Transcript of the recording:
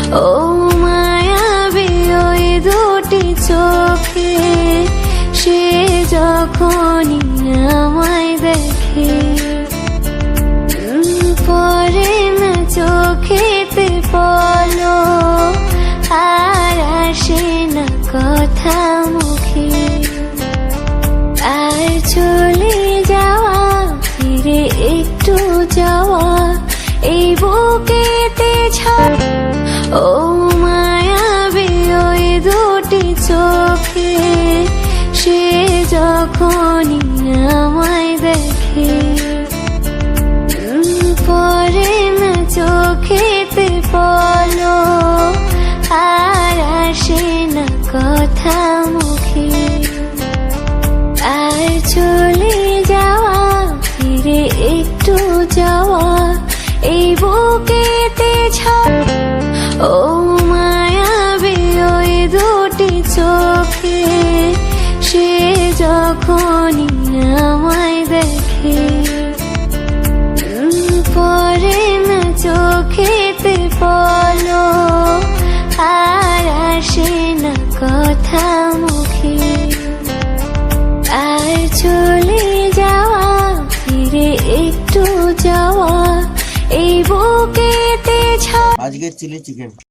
ও মায়াবী ওই দুটি চোখে সে যখনই আমায় দেখে পরে না চোখেতে পলক আর আসে না কথা মুখে আর চলে যাওয়া ফিরে একটু যাওয়া এই বুকেতে ছাড় ও মায়াবী ওই দুটি চোখে সে যখনই আমায় দেখে পরে না চোখেতে পলক আর আসে না কথা মুখে আর চলে যাওয়া ফিরে একটু যাওয়া এই বুকেতে ছাড় ও মায়াবী ওই দুটি চোখে সে যখনই আমায় দেখে পরে না চোখেতে পলক আর আসে না কথা মুখে আর চলে যাওয়া ফিরে একটু যাওয়া এই বুকেতে ছাড়। আজকের চিলি চিকেন।